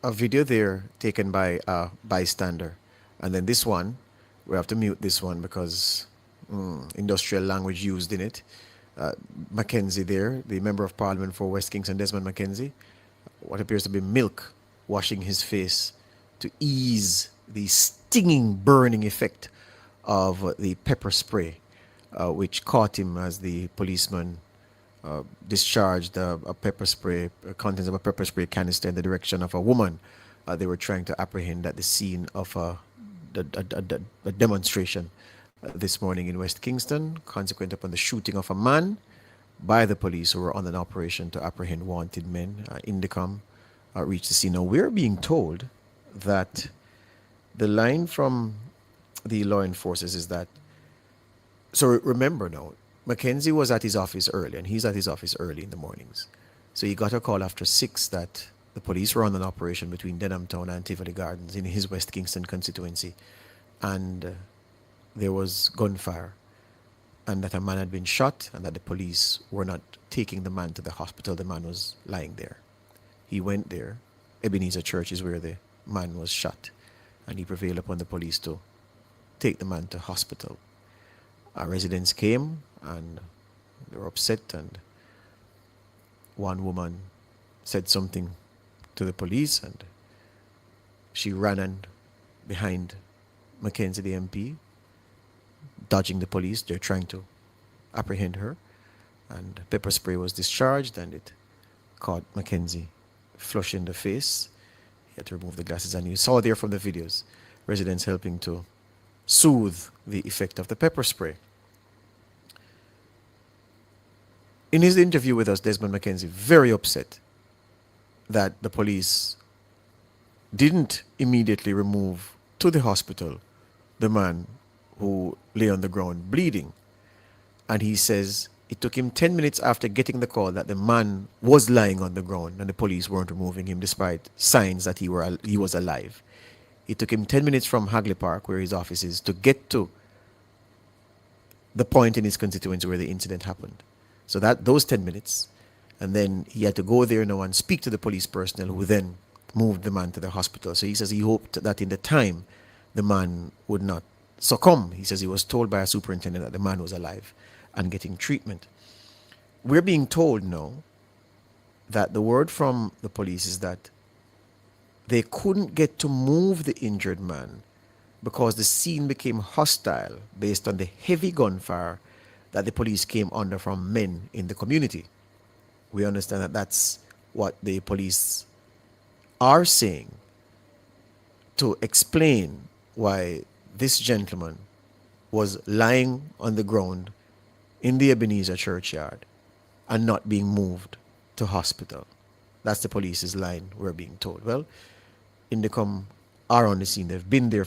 a video there taken by a bystander. And then this one, we have to mute this one because industrial language used in it. Mackenzie there, the Member of Parliament for West Kingston, Desmond Mackenzie, what appears to be milk washing his face to ease the stinging, burning effect of the pepper spray, which caught him as the policeman discharged a pepper spray, contents of a pepper spray canister in the direction of a woman. They were trying to apprehend at the scene of a demonstration this morning in West Kingston, consequent upon the shooting of a man by the police who were on an operation to apprehend wanted men. Indicom reached the scene. Now, we're being told that the line from the law enforcers is that, so remember now, Mackenzie was at his office early, and he's at his office early in the mornings. So he got a call after 6 that the police were on an operation between Denham Town and Tivoli Gardens in his West Kingston constituency, and there was gunfire, and that a man had been shot, and that the police were not taking the man to the hospital. The man was lying there. He went there. Ebenezer Church is where the man was shot, and he prevailed upon the police to take the man to hospital. Our residents came, and they were upset, and one woman said something to the police, and she ran and behind Mackenzie, the MP, dodging the police. They're trying to apprehend her, and pepper spray was discharged, and it caught Mackenzie flush in the face. He had to remove the glasses, and you saw there from the videos residents helping to soothe the effect of the pepper spray. In his interview with us, Desmond Mackenzie, very upset that the police didn't immediately remove to the hospital the man who lay on the ground bleeding. And he says it took him 10 minutes after getting the call that the man was lying on the ground and the police weren't removing him despite signs that he was alive. It took him 10 minutes from Hagley Park, where his office is, to get to the point in his constituency where the incident happened. So those 10 minutes, and then he had to go there now and speak to the police personnel, who then moved the man to the hospital. So he says he hoped that in the time the man would not succumb. He says he was told by a superintendent that the man was alive and getting treatment. We're being told now that the word from the police is that they couldn't get to move the injured man because the scene became hostile based on the heavy gunfire that the police came under from men in the community. We understand that that's what the police are saying to explain why this gentleman was lying on the ground in the Ebenezer churchyard and not being moved to hospital. That's the police's line, we're being told. Well, Indicom are on the scene. They've been there